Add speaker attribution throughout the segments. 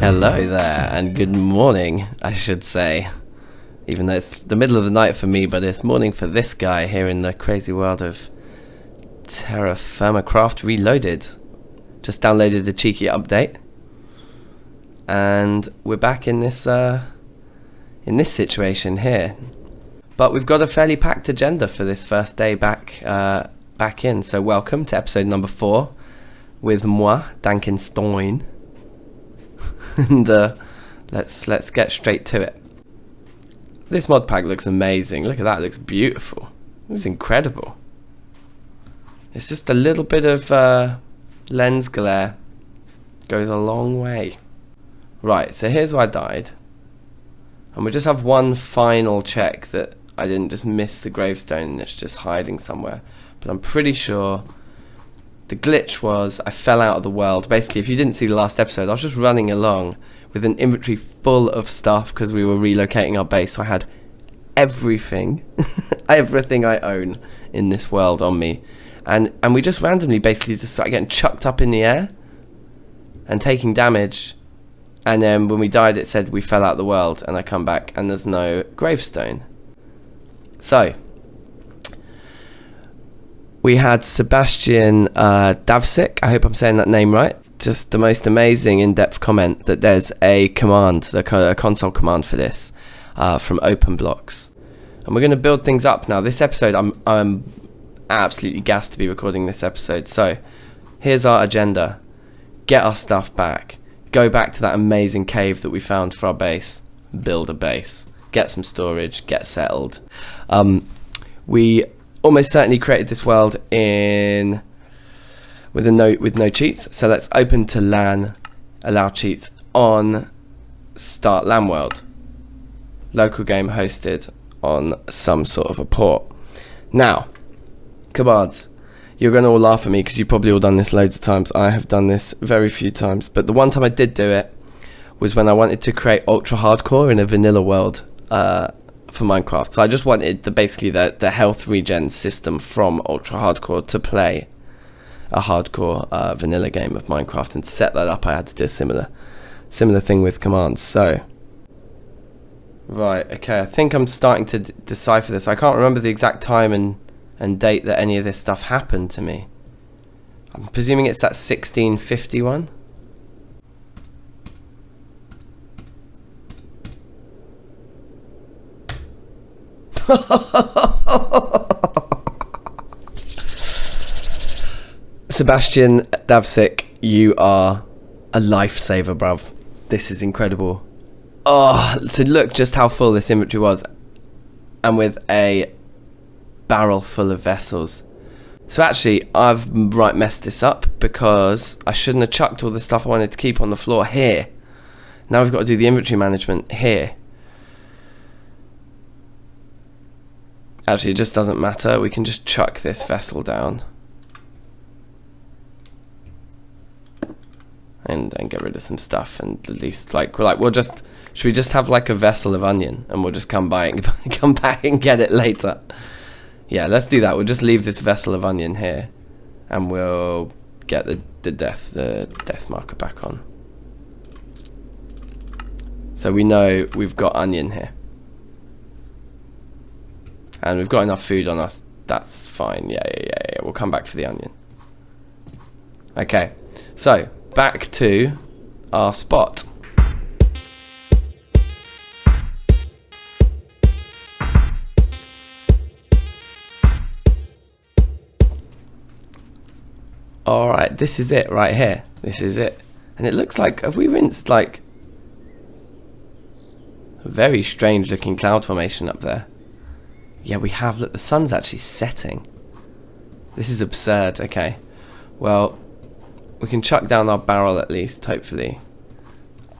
Speaker 1: Hello there, and good morning, I should say. Even though it's the middle of the night for me, but it's morning for this guy here in the crazy world of TerraFirmaCraft Reloaded. Just downloaded the cheeky update, and we're back in this situation here. But we've got a fairly packed agenda for this first day back in. So welcome to episode number 4 with moi, DankNStein. And let's get straight to it. This mod pack looks amazing. Look at that, it looks beautiful. This is incredible. It's just a little bit of lens glare goes a long way. Right, so here's where I died. And we just have one final check that I didn't just miss the gravestone and it's just hiding somewhere. But I'm pretty sure the glitch was I fell out of the world. Basically, if you didn't see the last episode, I was just running along with an inventory full of stuff because we were relocating our base. So I had everything, everything I own in this world on me. And we just randomly basically just started getting chucked up in the air and taking damage. And then when we died, it said we fell out of the world. And I come back and there's no gravestone. So we had Sebastian Davsik, I hope I'm saying that name right. Just the most amazing in-depth comment that there's a command, a console command for this from OpenBlocks. And we're going to build things up now. This episode, I'm absolutely gassed to be recording this episode. So here's our agenda. Get our stuff back. Go back to that amazing cave that we found for our base. Build a base. Get some storage. Get settled. We almost certainly created this world with no cheats. So let's open to LAN, allow cheats on start LAN world. Local game hosted on some sort of a port. Now, commands. You're going to all laugh at me because you've probably all done this loads of times. I have done this very few times. But the one time I did do it was when I wanted to create ultra hardcore in a vanilla world for Minecraft. So I just wanted basically the health regen system from ultra hardcore to play a hardcore vanilla game of Minecraft, and to set that up I had to do a similar thing with commands. So right, okay, I think I'm starting to decipher this. I can't remember the exact time and date that any of this stuff happened to me. I'm presuming it's that 1651. Sebastian Davsik, you are a lifesaver, bruv. This is incredible. Oh, so look just how full this inventory was, and with a barrel full of vessels. So actually, I've messed this up because I shouldn't have chucked all the stuff I wanted to keep on the floor here. Now we've got to do the inventory management here. Actually, it just doesn't matter. We can just chuck this vessel down and get rid of some stuff, and at least should we just have like a vessel of onion and we'll just come back and get it later? Yeah, let's do that. We'll just leave this vessel of onion here and we'll get the death marker back on. So we know we've got onion here. And we've got enough food on us. That's fine. Yeah. We'll come back for the onion. Okay. So, back to our spot. Alright, this is it right here. This is it. And it looks like, have we rinsed like a very strange looking cloud formation up there? Yeah, we have. Look, the sun's actually setting. This is absurd. Okay. Well, we can chuck down our barrel at least, hopefully.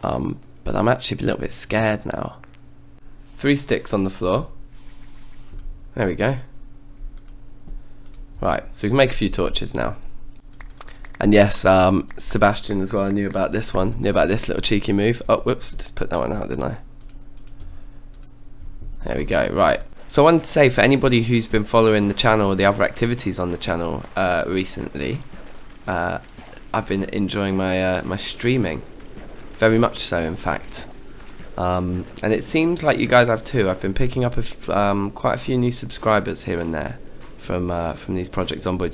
Speaker 1: But I'm actually a little bit scared now. 3 sticks on the floor. There we go. Right, so we can make a few torches now. And yes, Sebastian as well knew about this one. Knew about this little cheeky move. Oh, whoops. Just put that one out, didn't I? There we go. Right. So I wanted to say, for anybody who's been following the channel or the other activities on the channel recently, I've been enjoying my my streaming. very much so, in fact. And it seems like you guys have too. I've been picking up quite a few new subscribers here and there from these Project Zomboid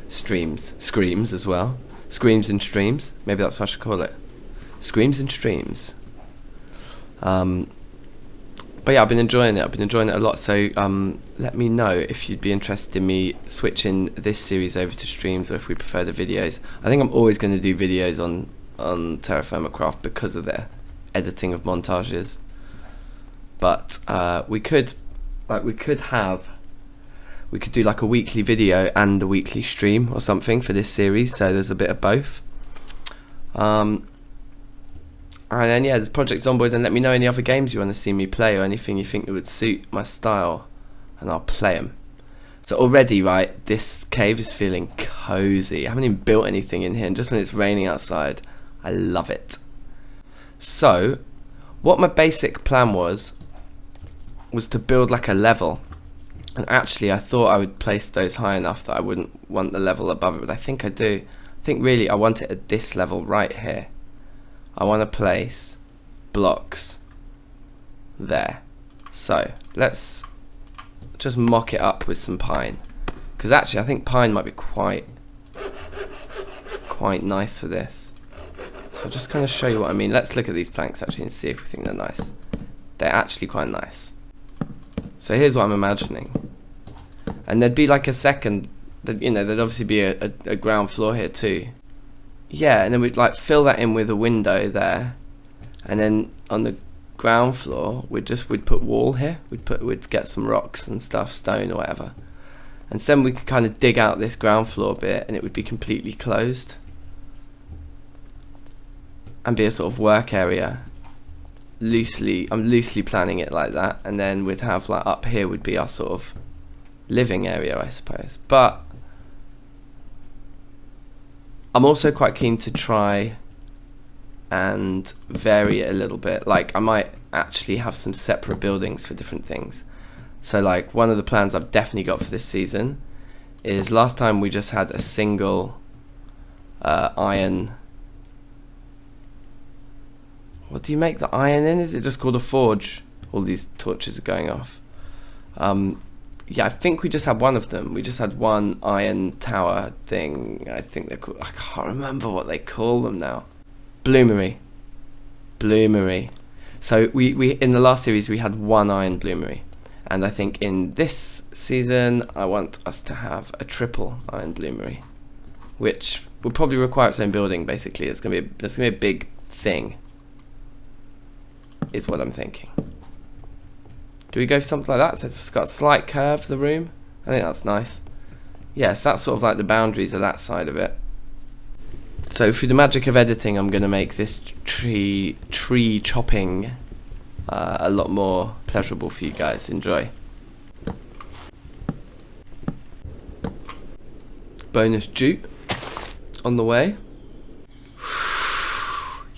Speaker 1: screams as well. Screams and streams. Maybe that's what I should call it. Screams and streams. But yeah, I've been enjoying it. I've been enjoying it a lot. So let me know if you'd be interested in me switching this series over to streams, or if we prefer the videos. I think I'm always going to do videos on TerraFirmaCraft because of their editing of montages. But we could do like a weekly video and a weekly stream or something for this series. So there's a bit of both. And then yeah, there's Project Zomboid, and let me know any other games you want to see me play, or anything you think that would suit my style, and I'll play them. So already, right, this cave is feeling cozy. I haven't even built anything in here, and just when it's raining outside, I love it. So what my basic plan was to build like a level, and actually I thought I would place those high enough that I wouldn't want the level above it, but I think I do. I think really I want it at this level right here. I want to place blocks there. So let's just mock it up with some pine, because actually I think pine might be quite nice for this. So I'll just kind of show you what I mean. Let's look at these planks actually and see if we think they're nice. They're actually quite nice. So here's what I'm imagining, and there'd be like a second, you know, there'd obviously be a ground floor here too. Yeah, and then we'd like fill that in with a window there, and then on the ground floor we'd put wall here. We'd get some rocks and stuff, stone or whatever, and then we could kind of dig out this ground floor bit, and it would be completely closed and be a sort of work area. I'm loosely planning it like that, and then we'd have like up here would be our sort of living area, I suppose. But I'm also quite keen to try and vary it a little bit. Like I might actually have some separate buildings for different things. So like one of the plans I've definitely got for this season is, last time we just had a single iron. What do you make the iron in? Is it just called a forge? All these torches are going off. Yeah, I think we just had one of them. We just had one iron tower thing. I think they're called, I can't remember what they call them now. Bloomery. So we in the last series we had one iron bloomery, and I think in this season I want us to have a triple iron bloomery, which will probably require its own building. Basically, it's gonna be a big thing, is what I'm thinking. Do we go for something like that? So it's got a slight curve, the room. I think that's nice. Yes, that's sort of like the boundaries of that side of it. So through the magic of editing, I'm going to make this tree chopping a lot more pleasurable for you guys. Enjoy. Bonus jute on the way.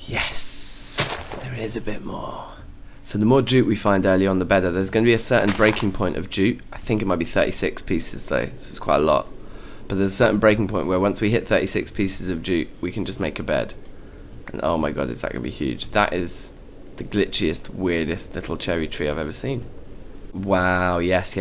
Speaker 1: Yes, there is a bit more. So the more jute we find early on, the better. There's going to be a certain breaking point of jute. I think it might be 36 pieces though. This is quite a lot. But there's a certain breaking point where once we hit 36 pieces of jute, we can just make a bed. And oh my god, is that going to be huge. That is the glitchiest, weirdest little cherry tree I've ever seen. Wow, yes.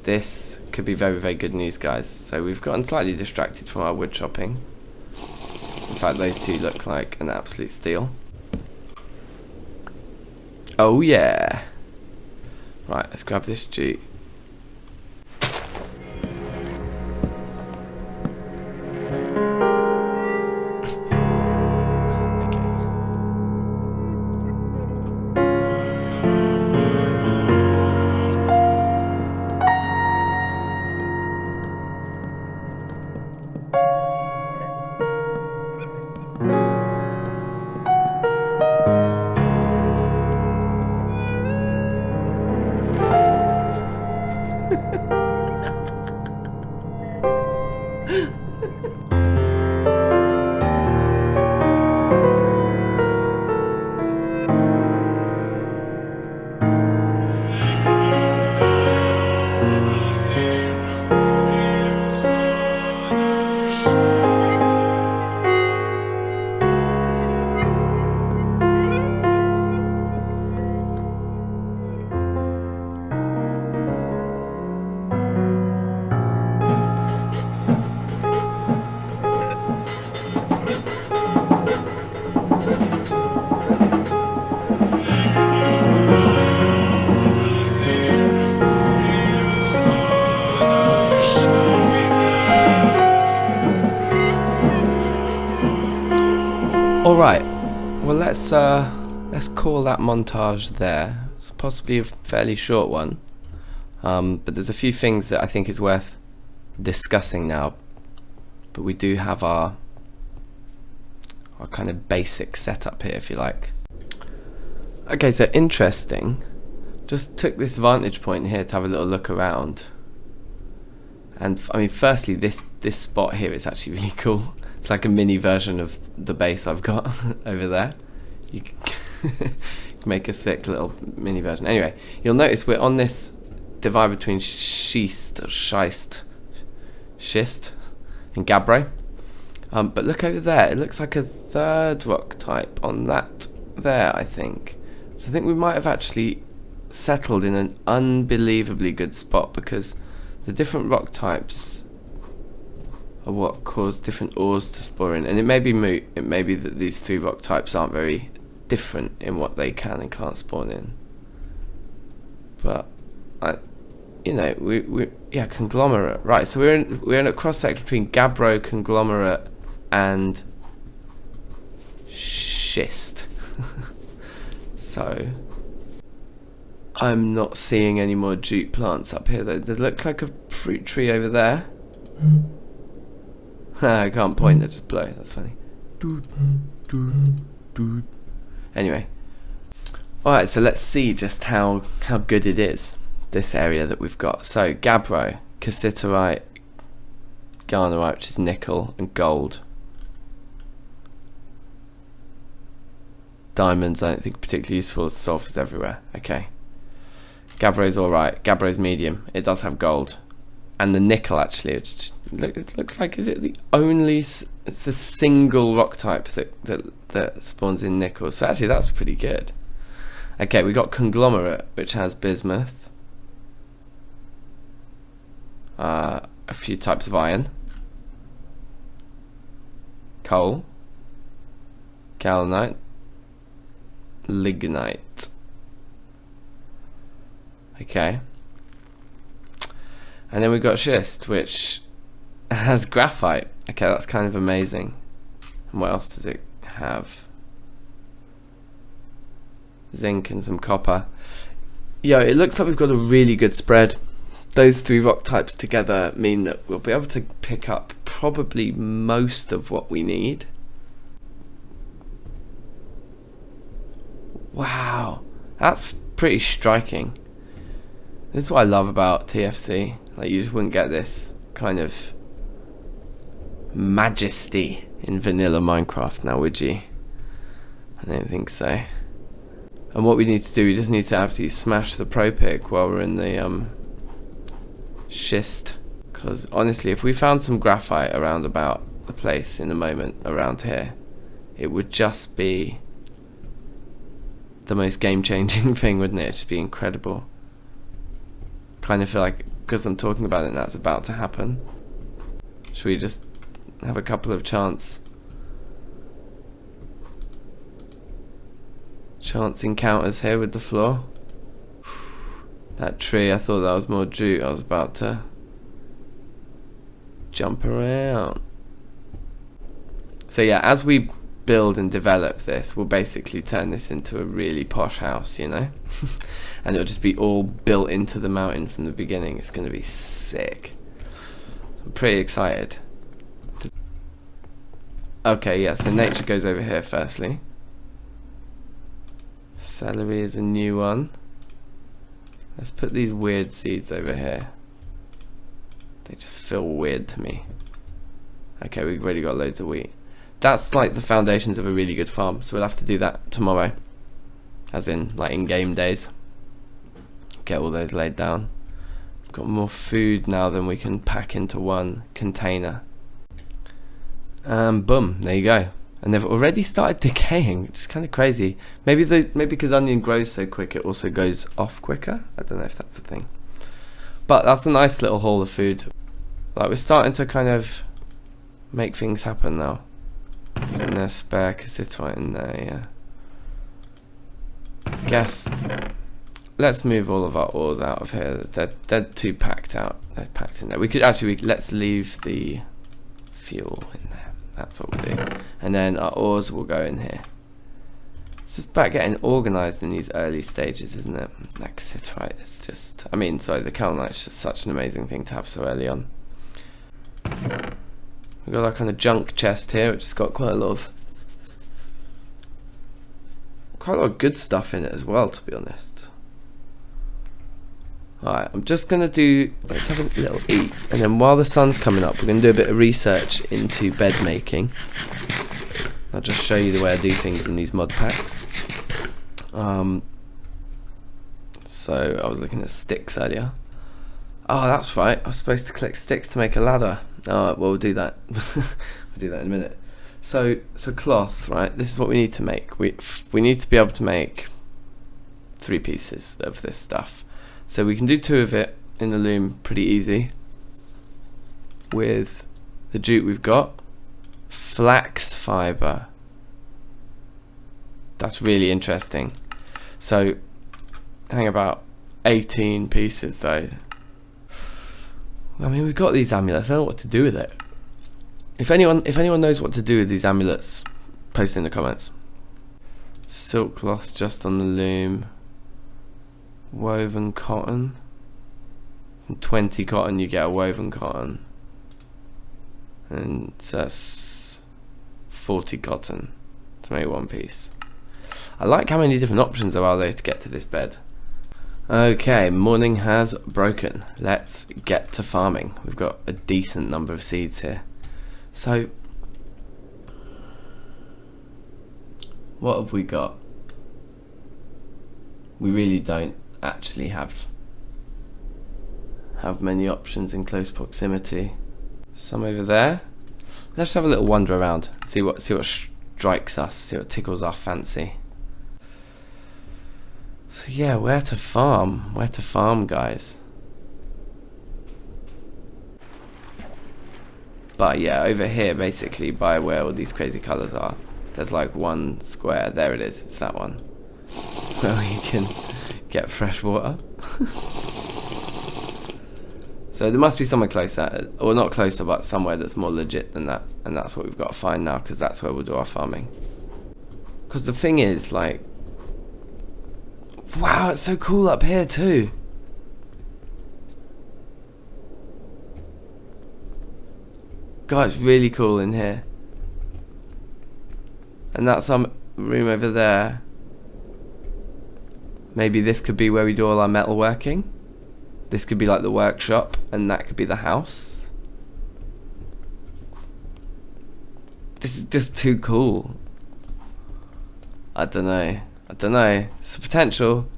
Speaker 1: This could be very, very good news, guys. So we've gotten slightly distracted from our wood chopping. In fact, those two look like an absolute steal. Oh yeah. Right, let's grab this jute. All right. Well, let's call that montage there. It's possibly a fairly short one, but there's a few things that I think is worth discussing now. But we do have our kind of basic setup here, if you like. Okay, so interesting. Just took this vantage point here to have a little look around. And I mean, firstly, this spot here is actually really cool. It's like a mini version of the base I've got over there. You can make a sick little mini version. Anyway, you'll notice we're on this divide between schist and gabbro. But look over there. It looks like a third rock type on that there, I think. So I think we might have actually settled in an unbelievably good spot, because the different rock types are what cause different ores to spawn in. And it may be moot. It may be that these three rock types aren't very different in what they can and can't spawn in. But you know, yeah, conglomerate. Right, so we're in a cross section between gabbro, conglomerate, and schist. So I'm not seeing any more jute plants up here. There looks like a fruit tree over there. I can't point, I just blow. That's funny. Anyway. Alright, so let's see just how good it is, this area that we've got. So gabbro, cassiterite, garnerite, which is nickel, and gold. Diamonds I don't think particularly useful, sulfur's everywhere. Okay. Gabbro's alright. Gabbro's medium. It does have gold. And the nickel, actually, it looks like, is it the only, it's the single rock type that spawns in nickel. So actually that's pretty good. Okay, we got conglomerate, which has bismuth, a few types of iron, coal, kaolinite, lignite. Okay. And then we've got schist, which has graphite. Okay, that's kind of amazing. And what else does it have? Zinc and some copper. Yeah, it looks like we've got a really good spread. Those three rock types together mean that we'll be able to pick up probably most of what we need. Wow, that's pretty striking. This is what I love about TFC. Like, you just wouldn't get this kind of majesty in vanilla Minecraft now, would you? I don't think so. And what we need to do, we just need to absolutely smash the pro pick while we're in the schist. Because honestly, if we found some graphite around about the place in a moment around here, it would just be the most game-changing thing, wouldn't it? It'd just be incredible. Kind of feel like, because I'm talking about it now, it's about to happen. Should we just have a couple of chance encounters here with the floor? That tree, I thought that was more jute. I was about to jump around. So yeah, as we build and develop this, we'll basically turn this into a really posh house, you know? And it'll just be all built into the mountain from the beginning. It's going to be sick. I'm pretty excited. Okay, yeah, so nature goes over here firstly. Celery is a new one. Let's put these weird seeds over here. They just feel weird to me. Okay, we've already got loads of wheat. That's like the foundations of a really good farm, so we'll have to do that tomorrow. As in, like, in game days. Get all those laid down. We've got more food now than we can pack into one container. Boom, there you go. And they've already started decaying, which is kind of crazy. Maybe because onion grows so quick, it also goes off quicker. I don't know if that's a thing. But that's a nice little haul of food. Like, we're starting to kind of make things happen now. And there's spare cassiterite in there, yeah. Guess. Let's move all of our ores out of here. They're too packed out. They're packed in there. We could actually, let's leave the fuel in there. That's what we'll do. And then our ores will go in here. It's just about getting organised in these early stages, isn't it? Right? It's just, I mean, sorry, the Calnite's just such an amazing thing to have so early on. We've got our kind of junk chest here, which has got quite a lot of good stuff in it as well, to be honest. Alright, I'm just going to do, let's have a little eat, and then while the sun's coming up, we're going to do a bit of research into bed making. I'll just show you the way I do things in these mod packs. So I was looking at sticks earlier. Oh, that's right, I was supposed to collect sticks to make a ladder. Alright, well, we'll do that. We'll do that in a minute. So cloth, right, this is what we need to make. We need to be able to make 3 pieces of this stuff. So we can do 2 of it in the loom pretty easy with the jute we've got. Flax fiber. That's really interesting. So I think about 18 pieces though. I mean, we've got these amulets. I don't know what to do with it. If anyone knows what to do with these amulets, post in the comments. Silk cloth just on the loom. Woven cotton. From 20 cotton you get a woven cotton. And so that's 40 cotton to make 1 piece. I like how many different options there are there to get to this bed. Okay, morning has broken. Let's get to farming. We've got a decent number of seeds here. So, what have we got? We really don't actually have many options in close proximity. Some over there. Let's just have a little wander around, see what strikes us, see what tickles our fancy. So yeah, where to farm, guys. But yeah, over here, basically, by where all these crazy colours are, there's like 1 square. There it is. It's that one where you can get fresh water. So there must be somewhere closer, or not closer, but somewhere that's more legit than that, and that's what we've got to find now, because that's where we'll do our farming. Because the thing is, like, wow, it's so cool up here too. God, it's really cool in here. And that's some room over there. Maybe this could be where we do all our metalworking. This could be like the workshop, and that could be the house. This is just too cool. I don't know. It's a potential.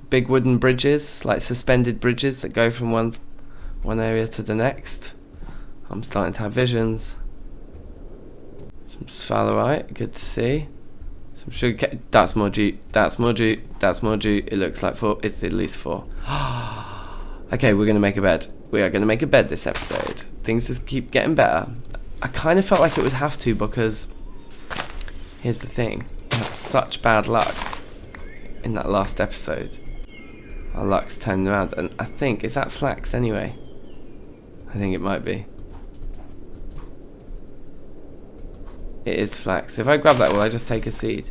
Speaker 1: Big wooden bridges, like suspended bridges that go from one area to the next. I'm starting to have visions. Some sphalerite, good to see. Some sugar cane. That's more jute. That's more jute. That's more jute. It looks like 4. It's at least 4. Okay, we're gonna make a bed. We are gonna make a bed this episode. Things just keep getting better. I kind of felt like it would have to, because here's the thing. We had such bad luck in that last episode. Our luck's turned around, and I think, is that flax anyway? I think it might be. It is flax. So if I grab that, will I just take a seed?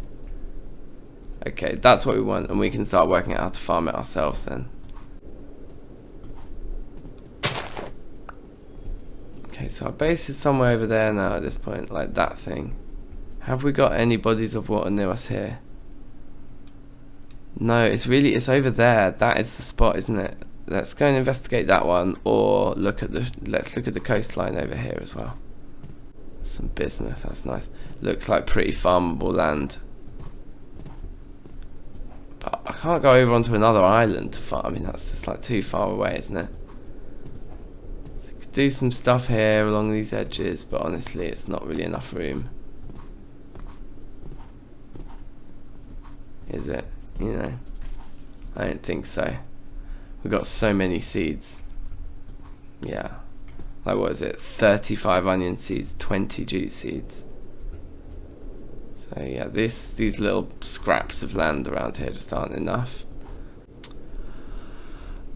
Speaker 1: Okay, that's what we want, and we can start working out how to farm it ourselves then. Okay, so our base is somewhere over there now at this point, like that thing. Have we got any bodies of water near us here? No, it's over there. That is the spot, isn't it? Let's go and investigate that one, or let's look at the coastline over here as well. Some bismuth, that's nice. Looks like pretty farmable land. But I can't go over onto another island to farm. I mean, that's just like too far away, isn't it? So we could do some stuff here along these edges, but honestly, it's not really enough room. Is it? You know, I don't think so. We've got so many seeds. Yeah. Like, what is it? 35 onion seeds, 20 jute seeds. So yeah, these little scraps of land around here just aren't enough.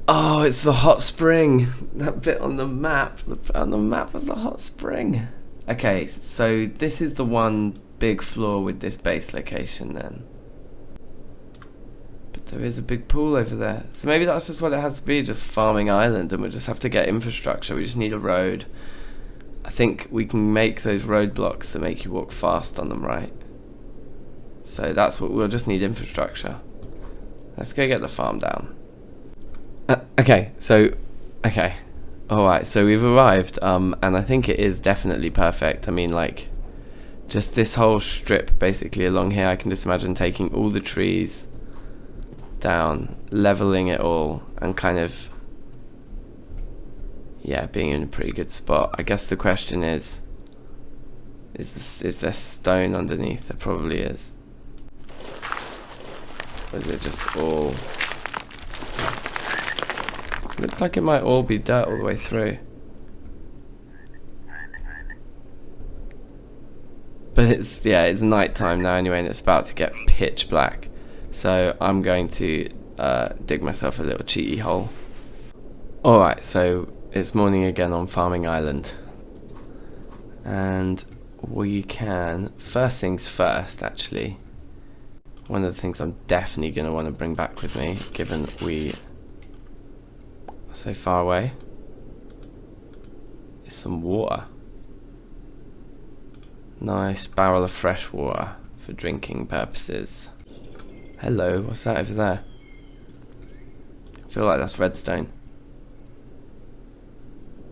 Speaker 1: Oh, it's the hot spring. That bit on the map. The bit on the map was the hot spring. Okay, so this is the one big flaw with this base location then. But there is a big pool over there. So maybe that's just what it has to be, just farming island, and we'll just have to get infrastructure. We just need a road. I think we can make those roadblocks that make you walk fast on them, right? So that's what we'll just need, infrastructure. Let's go get the farm down. Okay, alright, so we've arrived, and I think it is definitely perfect. I mean, like, just this whole strip basically along here, I can just imagine taking all the trees down, leveling it all, and kind of, yeah, being in a pretty good spot. I guess the question is there stone underneath? There probably is. Or is it just all... Looks like it might all be dirt all the way through. But it's night time now anyway, and it's about to get pitch black. So I'm going to dig myself a little cheaty hole. Alright, so it's morning again on Farming Island. And we can, first things first actually, one of the things I'm definitely going to want to bring back with me, given we are so far away, is some water. Nice barrel of fresh water for drinking purposes. Hello, what's that over there? I feel like that's redstone.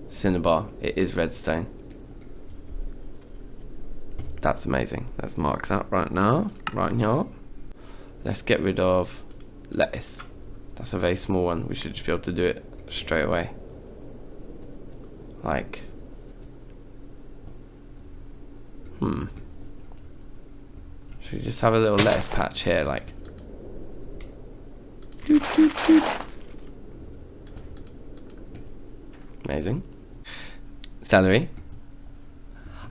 Speaker 1: Cinnabar, it is redstone. That's amazing. Let's mark that right now. Right now. Let's get rid of lettuce. That's a very small one. We should just be able to do it straight away. Like. Should we just have a little lettuce patch here, like. Doot, doot, doot. Amazing. Celery.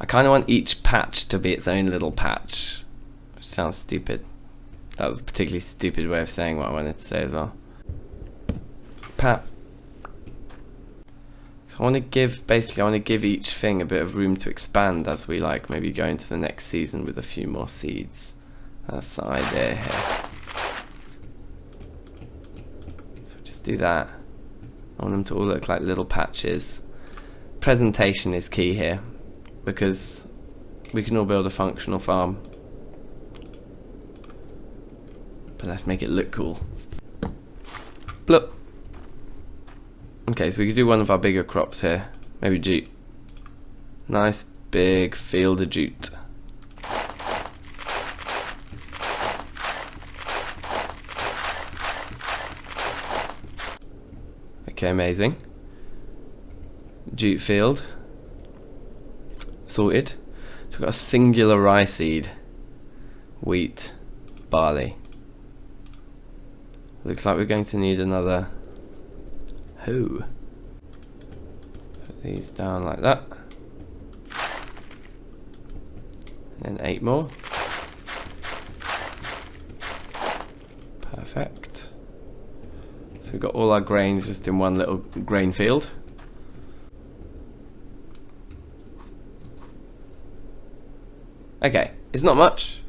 Speaker 1: I kind of want each patch to be its own little patch, which sounds stupid. That was a particularly stupid way of saying what I wanted to say as well. So I want to give, basically I want to give each thing a bit of room to expand as we like maybe go into the next season with a few more seeds. That's the idea here. So just do that. I want them to all look like little patches. Presentation is key here, because we can all build a functional farm, but let's make it look cool. Look. Okay, so we could do one of our bigger crops here. Maybe jute. Nice big field of jute. Okay, amazing. Jute field. Sorted. So we've got a singular rye seed. Wheat. Barley. Looks like we're going to need another hoe. Put these down like that. And then 8 more. Perfect. So we've got all our grains just in one little grain field. Okay, it's not much,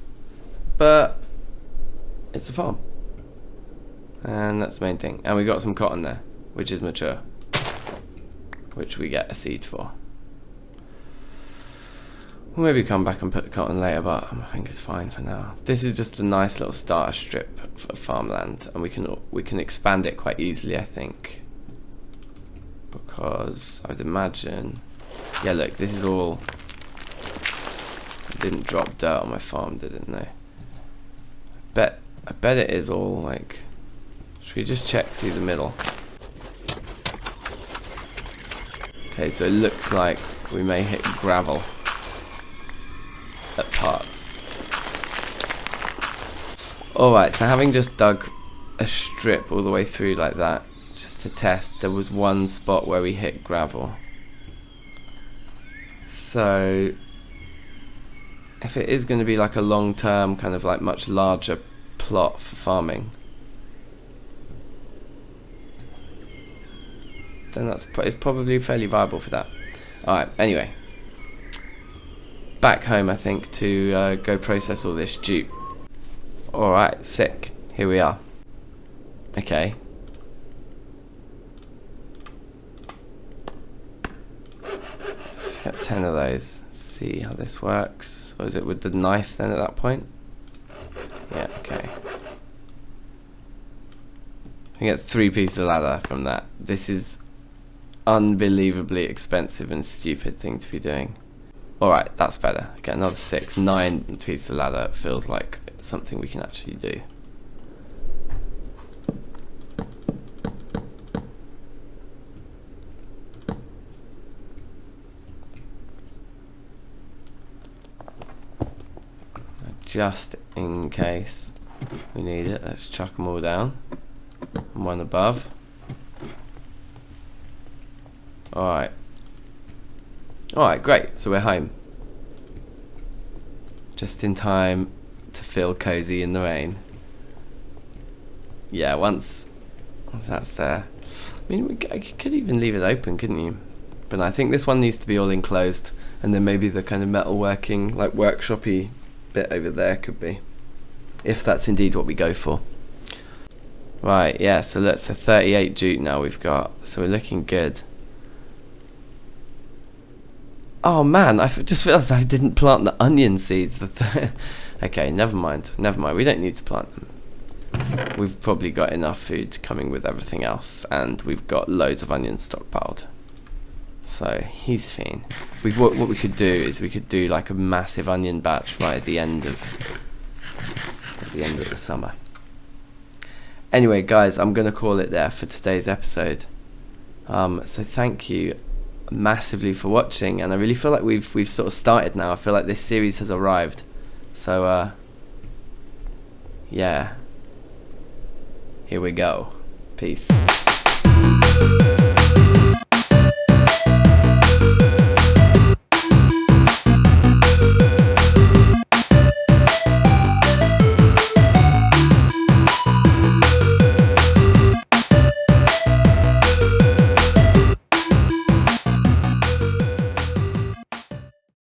Speaker 1: but it's a farm. And that's the main thing. And we got some cotton there, which is mature, which we get a seed for. We'll maybe come back and put cotton later, but I think it's fine for now. This is just a nice little starter strip for farmland, and we can expand it quite easily, I think, because I'd imagine, yeah, look, this is all. I didn't drop dirt on my farm, did it? No. I bet it is all like. Should we just check through the middle? Okay, so it looks like we may hit gravel at parts. Alright, so having just dug a strip all the way through like that, just to test, there was one spot where we hit gravel. So if it is going to be like a long-term, kind of like much larger plot for farming, then it's probably fairly viable for that. Alright, anyway. back home, I think, to go process all this jute. Alright, sick. Here we are. Okay. Get 10 of those. See how this works. Or is it with the knife then at that point? Yeah, okay. I get 3 pieces of ladder from that. This is unbelievably expensive and stupid thing to be doing. Alright, that's better. Get another 6, 9 pieces of ladder. It feels like it's something we can actually do. Just in case we need it, let's chuck them all down. And one above. Alright. Alright, great. So we're home. Just in time to feel cozy in the rain. Yeah, once that's there. I mean, I could even leave it open, couldn't you? But I think this one needs to be all enclosed. And then maybe the kind of metalworking, like workshop-y bit over there could be. If that's indeed what we go for. Right, yeah, so that's a 38 jute now we've got. So we're looking good. Oh man, I just realised I didn't plant the onion seeds. Okay, never mind. We don't need to plant them. We've probably got enough food coming with everything else, and we've got loads of onions stockpiled. So he's fine. What we could do is we could do like a massive onion batch right at the end of the summer. Anyway, guys, I'm gonna call it there for today's episode. So thank you massively for watching, and I really feel like we've sort of started now. I feel like this series has arrived. So yeah, here we go. Peace.